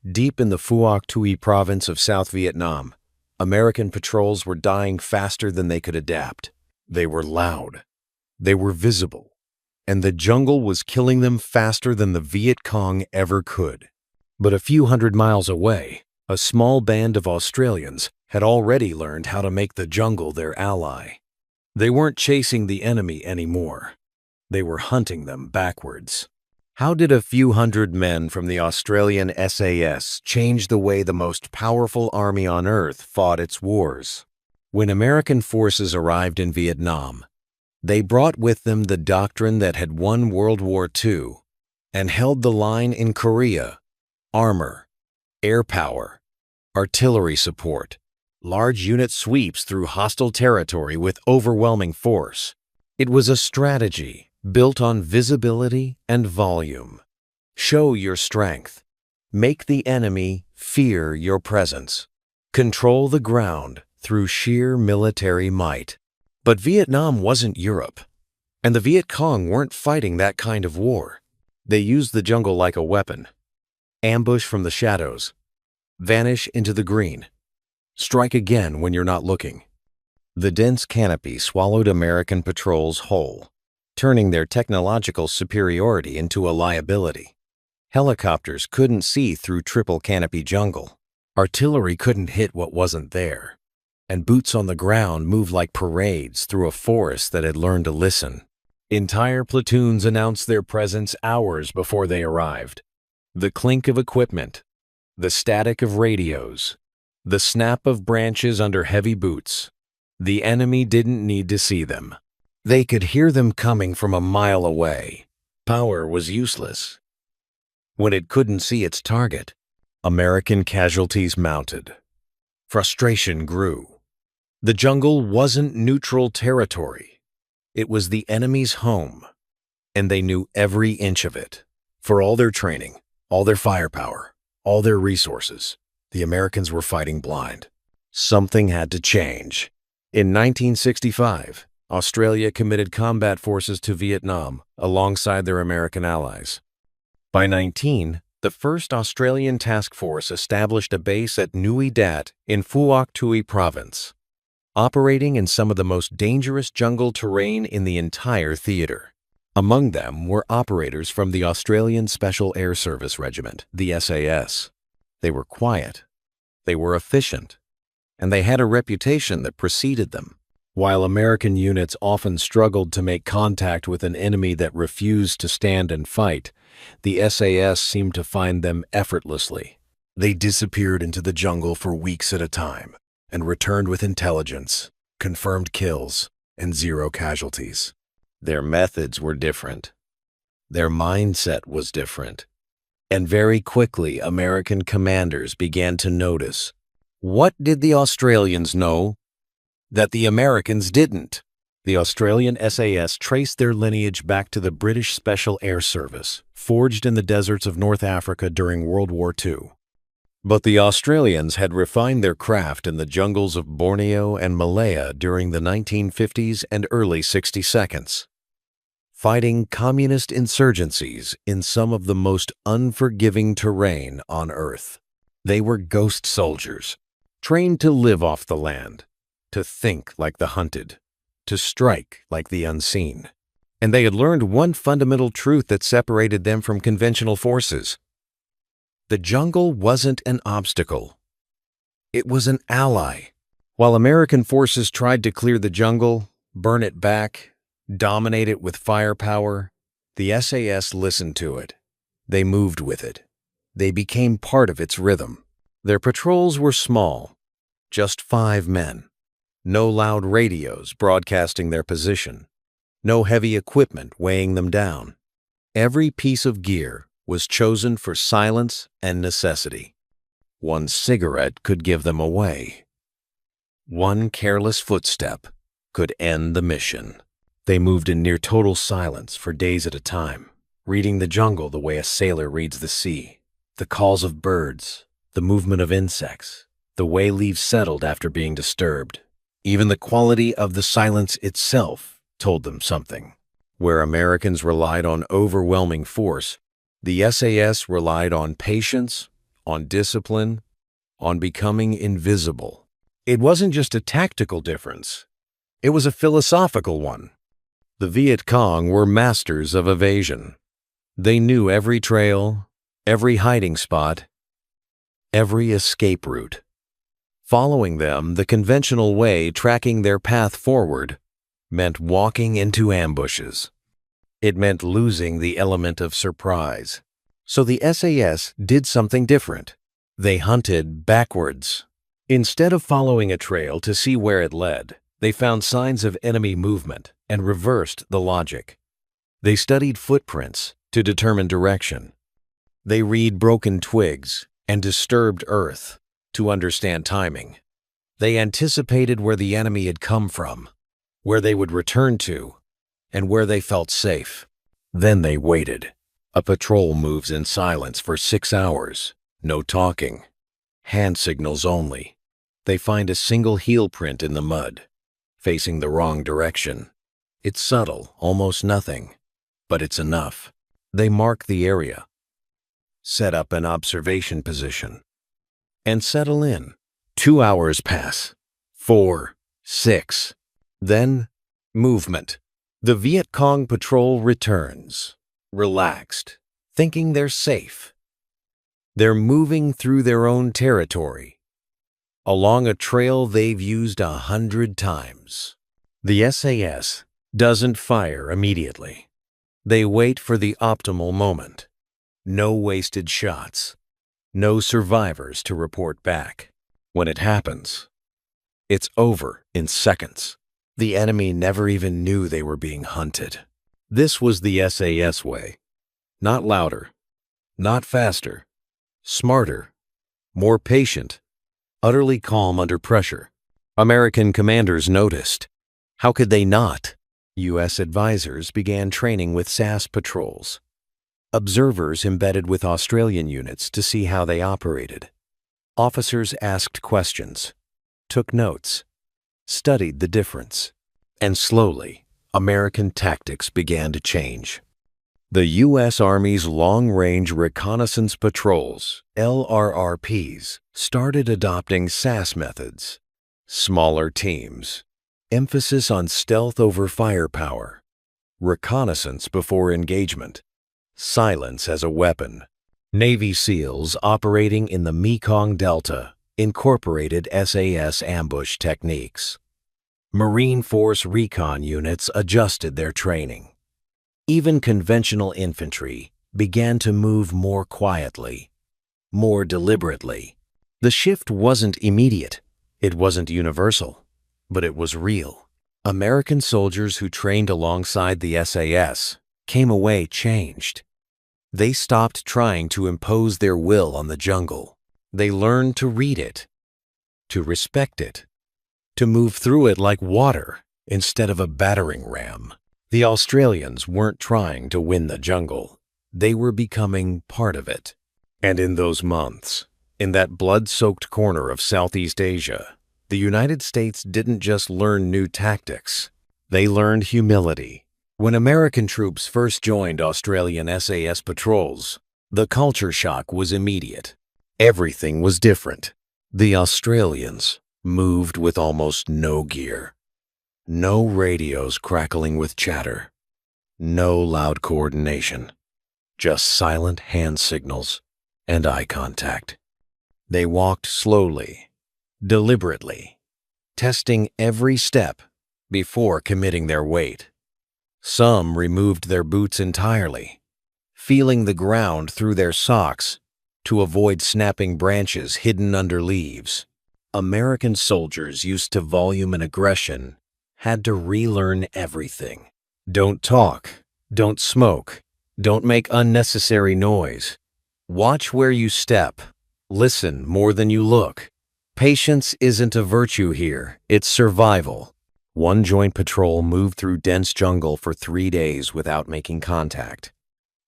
Deep in the Phuoc Tuy province of South Vietnam, American patrols were dying faster than they could adapt. They were loud. They were visible. And the jungle was killing them faster than the Viet Cong ever could. But a few hundred miles away, a small band of Australians had already learned how to make the jungle their ally. They weren't chasing the enemy anymore. They were hunting them backwards. How did a few hundred men from the Australian SAS change the way the most powerful army on Earth fought its wars? When American forces arrived in Vietnam, they brought with them the doctrine that had won World War II and held the line in Korea: armor, air power, artillery support, large unit sweeps through hostile territory with overwhelming force. It was a strategy built on visibility and volume. Show your strength. Make the enemy fear your presence. Control the ground through sheer military might. But Vietnam wasn't Europe, and the Viet Cong weren't fighting that kind of war. They used the jungle like a weapon. Ambush from the shadows. Vanish into the green. Strike again when you're not looking. The dense canopy swallowed American patrols whole, turning their technological superiority into a liability. Helicopters couldn't see through triple canopy jungle. Artillery couldn't hit what wasn't there. And boots on the ground moved like parades through a forest that had learned to listen. Entire platoons announced their presence hours before they arrived. The clink of equipment, the static of radios, the snap of branches under heavy boots. The enemy didn't need to see them. They could hear them coming from a mile away. Power was useless. When it couldn't see its target, American casualties mounted. Frustration grew. The jungle wasn't neutral territory. It was the enemy's home, and they knew every inch of it. For all their training, all their firepower, all their resources, the Americans were fighting blind. Something had to change. In 1965, Australia committed combat forces to Vietnam alongside their American allies. By 19, the first Australian task force established a base at Nui Dat in Phuoc Tuy province, operating in some of the most dangerous jungle terrain in the entire theater. Among them were operators from the Australian Special Air Service Regiment, the SAS. They were quiet, they were efficient, and they had a reputation that preceded them. While American units often struggled to make contact with an enemy that refused to stand and fight, the SAS seemed to find them effortlessly. They disappeared into the jungle for weeks at a time and returned with intelligence, confirmed kills, and 0 casualties. Their methods were different. Their mindset was different. And very quickly, American commanders began to notice. What did the Australians know that the Americans didn't? The Australian SAS traced their lineage back to the British Special Air Service, forged in the deserts of North Africa during World War II. But the Australians had refined their craft in the jungles of Borneo and Malaya during the 1950s and early 60s, fighting communist insurgencies in some of the most unforgiving terrain on Earth. They were ghost soldiers, trained to live off the land, to think like the hunted, to strike like the unseen. And they had learned one fundamental truth that separated them from conventional forces. The jungle wasn't an obstacle. It was an ally. While American forces tried to clear the jungle, burn it back, dominate it with firepower, the SAS listened to it. They moved with it. They became part of its rhythm. Their patrols were small, just 5 men. No loud radios broadcasting their position. No heavy equipment weighing them down. Every piece of gear was chosen for silence and necessity. One cigarette could give them away. One careless footstep could end the mission. They moved in near total silence for days at a time, reading the jungle the way a sailor reads the sea. The calls of birds, the movement of insects, the way leaves settled after being disturbed. Even the quality of the silence itself told them something. Where Americans relied on overwhelming force, the SAS relied on patience, on discipline, on becoming invisible. It wasn't just a tactical difference. It was a philosophical one. The Viet Cong were masters of evasion. They knew every trail, every hiding spot, every escape route. Following them the conventional way, tracking their path forward, meant walking into ambushes. It meant losing the element of surprise. So the SAS did something different. They hunted backwards. Instead of following a trail to see where it led, they found signs of enemy movement and reversed the logic. They studied footprints to determine direction. They read broken twigs and disturbed earth to understand timing. They anticipated where the enemy had come from, where they would return to, and where they felt safe. Then they waited. A patrol moves in silence for 6 hours. No talking. Hand signals only. They find a single heel print in the mud, facing the wrong direction. It's subtle, almost nothing, but it's enough. They mark the area, set up an observation position, and settle in. 2 hours pass. 4, 6. Then, movement. The Viet Cong patrol returns, relaxed, thinking they're safe. They're moving through their own territory, along a trail they've used 100 times. The SAS doesn't fire immediately. They wait for the optimal moment. No wasted shots. No survivors to report back. When it happens, it's over in seconds. The enemy never even knew they were being hunted. This was the SAS way. Not louder, not faster, smarter, more patient, utterly calm under pressure. American commanders noticed. How could they not? US advisors began training with SAS patrols. Observers embedded with Australian units to see how they operated. Officers asked questions, took notes, studied the difference, and slowly, American tactics began to change. The U.S. Army's Long-Range Reconnaissance Patrols, LRRPs, started adopting SAS methods. Smaller teams, emphasis on stealth over firepower, reconnaissance before engagement, silence as a weapon. Navy SEALs operating in the Mekong Delta incorporated SAS ambush techniques. Marine Force recon units adjusted their training. Even conventional infantry began to move more quietly, more deliberately. The shift wasn't immediate, it wasn't universal, but it was real. American soldiers who trained alongside the SAS came away changed. They stopped trying to impose their will on the jungle. They learned to read it, to respect it, to move through it like water instead of a battering ram. The Australians weren't trying to win the jungle. They were becoming part of it. And in those months, in that blood-soaked corner of Southeast Asia, the United States didn't just learn new tactics. They learned humility. When American troops first joined Australian SAS patrols, the culture shock was immediate. Everything was different. The Australians moved with almost no gear. No radios crackling with chatter. No loud coordination. Just silent hand signals and eye contact. They walked slowly, deliberately, testing every step before committing their weight. Some removed their boots entirely, feeling the ground through their socks to avoid snapping branches hidden under leaves. American soldiers used to volume and aggression had to relearn everything. Don't talk, don't smoke, don't make unnecessary noise. Watch where you step, listen more than you look. Patience isn't a virtue here, it's survival. One joint patrol moved through dense jungle for 3 days without making contact.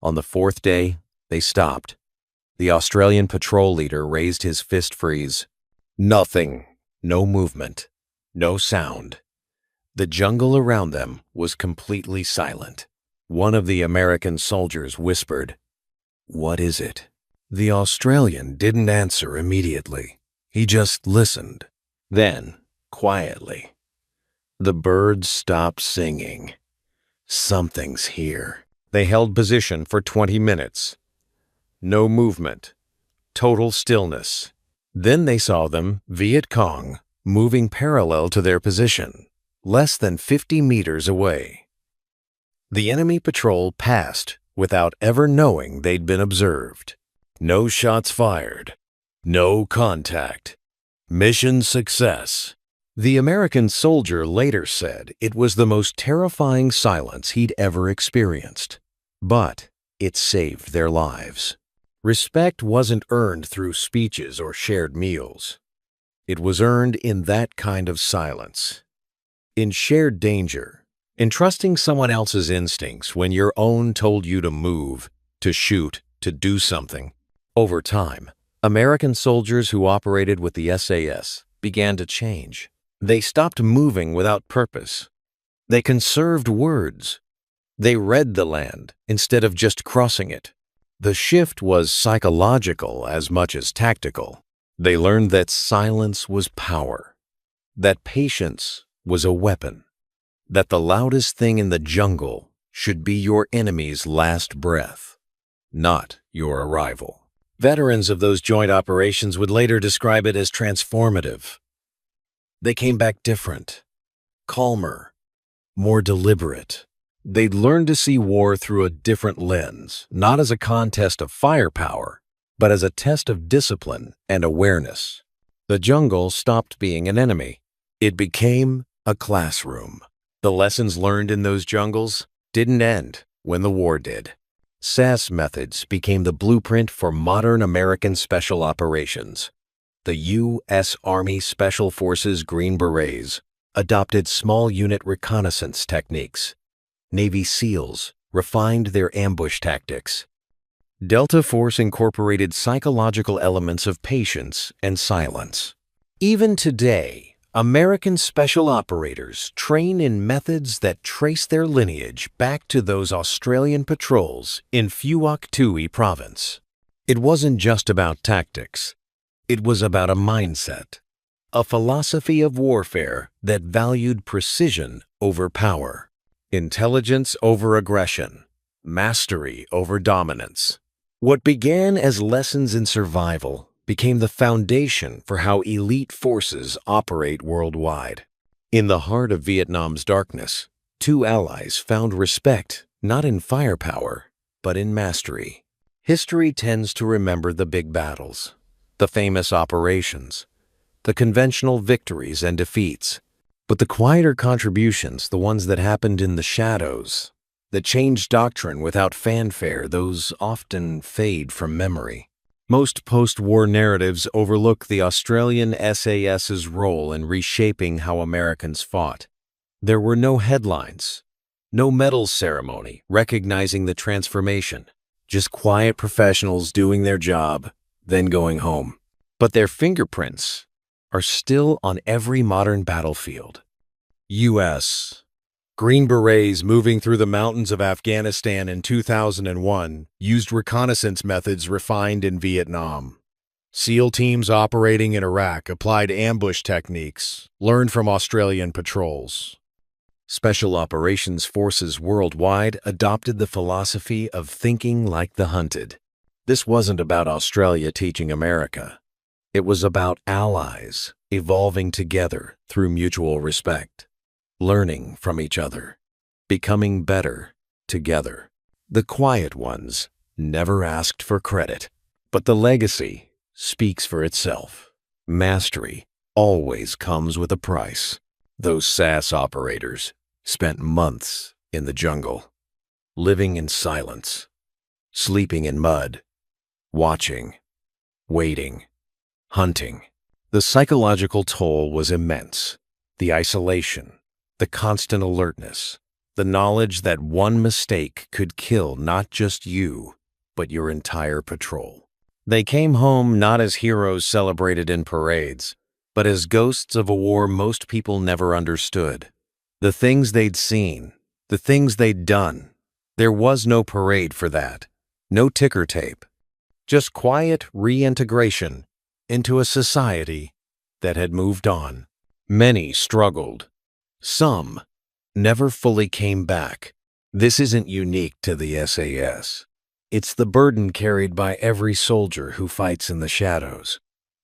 On the 4th day, they stopped. The Australian patrol leader raised his fist freeze. Nothing. No movement. No sound. The jungle around them was completely silent. One of the American soldiers whispered, "What is it?" The Australian didn't answer immediately. He just listened. Then, quietly, the birds stopped singing. Something's here. They held position for 20 minutes. No movement. Total stillness. Then they saw them, Viet Cong, moving parallel to their position, less than 50 meters away. The enemy patrol passed without ever knowing they'd been observed. No shots fired. No contact. Mission success. The American soldier later said it was the most terrifying silence he'd ever experienced. But it saved their lives. Respect wasn't earned through speeches or shared meals. It was earned in that kind of silence. In shared danger, in trusting someone else's instincts when your own told you to move, to shoot, to do something. Over time, American soldiers who operated with the SAS began to change. They stopped moving without purpose. They conserved words. They read the land instead of just crossing it. The shift was psychological as much as tactical. They learned that silence was power, that patience was a weapon, that the loudest thing in the jungle should be your enemy's last breath, not your arrival. Veterans of those joint operations would later describe it as transformative. They came back different, calmer, more deliberate. They'd learned to see war through a different lens, not as a contest of firepower, but as a test of discipline and awareness. The jungle stopped being an enemy. It became a classroom. The lessons learned in those jungles didn't end when the war did. SAS methods became the blueprint for modern American special operations. The U.S. Army Special Forces Green Berets adopted small unit reconnaissance techniques. Navy SEALs refined their ambush tactics. Delta Force incorporated psychological elements of patience and silence. Even today, American special operators train in methods that trace their lineage back to those Australian patrols in Phuoc Tuy province. It wasn't just about tactics. It was about a mindset, a philosophy of warfare that valued precision over power, intelligence over aggression, mastery over dominance. What began as lessons in survival became the foundation for how elite forces operate worldwide. In the heart of Vietnam's darkness, two allies found respect not in firepower, but in mastery. History tends to remember the big battles, the famous operations, the conventional victories and defeats. But the quieter contributions, the ones that happened in the shadows, that changed doctrine without fanfare, those often fade from memory. Most post-war narratives overlook the Australian SAS's role in reshaping how Americans fought. There were no headlines, no medals ceremony recognizing the transformation, just quiet professionals doing their job, then going home. But their fingerprints are still on every modern battlefield. U.S. Green Berets moving through the mountains of Afghanistan in 2001 used reconnaissance methods refined in Vietnam. SEAL teams operating in Iraq applied ambush techniques learned from Australian patrols. Special operations forces worldwide adopted the philosophy of thinking like the hunted. This wasn't about Australia teaching America. It was about allies evolving together through mutual respect, learning from each other, becoming better together. The quiet ones never asked for credit, but the legacy speaks for itself. Mastery always comes with a price. Those SAS operators spent months in the jungle, living in silence, sleeping in mud, watching, waiting, hunting. The psychological toll was immense. The isolation, the constant alertness, the knowledge that one mistake could kill not just you, but your entire patrol. They came home not as heroes celebrated in parades, but as ghosts of a war most people never understood. The things they'd seen, the things they'd done. There was no parade for that, no ticker tape. just quiet reintegration into a society that had moved on. Many struggled. Some never fully came back. This isn't unique to the SAS. It's the burden carried by every soldier who fights in the shadows.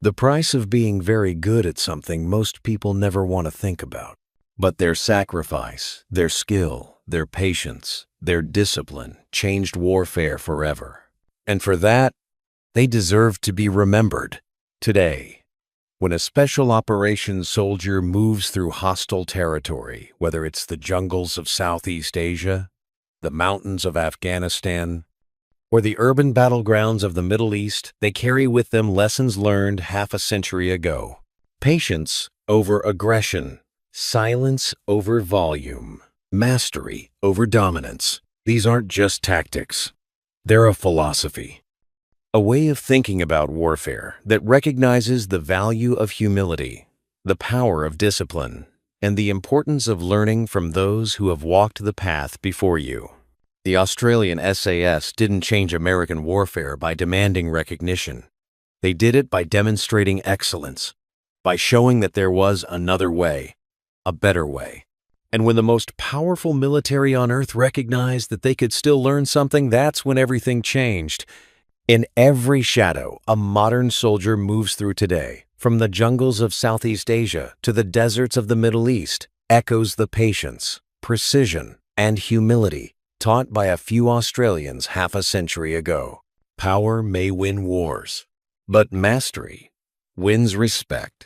The price of being very good at something most people never want to think about. But their sacrifice, their skill, their patience, their discipline changed warfare forever. And for that, they deserve to be remembered today. When a special operations soldier moves through hostile territory, whether it's the jungles of Southeast Asia, the mountains of Afghanistan, or the urban battlegrounds of the Middle East, they carry with them lessons learned half a century ago. Patience over aggression, silence over volume, mastery over dominance. These aren't just tactics. They're a philosophy. A way of thinking about warfare that recognizes the value of humility, the power of discipline, and the importance of learning from those who have walked the path before you. The Australian SAS didn't change American warfare by demanding recognition. They did it by demonstrating excellence, by showing that there was another way, a better way. And when the most powerful military on earth recognized that they could still learn something, that's when everything changed. In every shadow a modern soldier moves through today, from the jungles of Southeast Asia to the deserts of the Middle East, echoes the patience, precision, and humility taught by a few Australians half a century ago. Power may win wars, but mastery wins respect.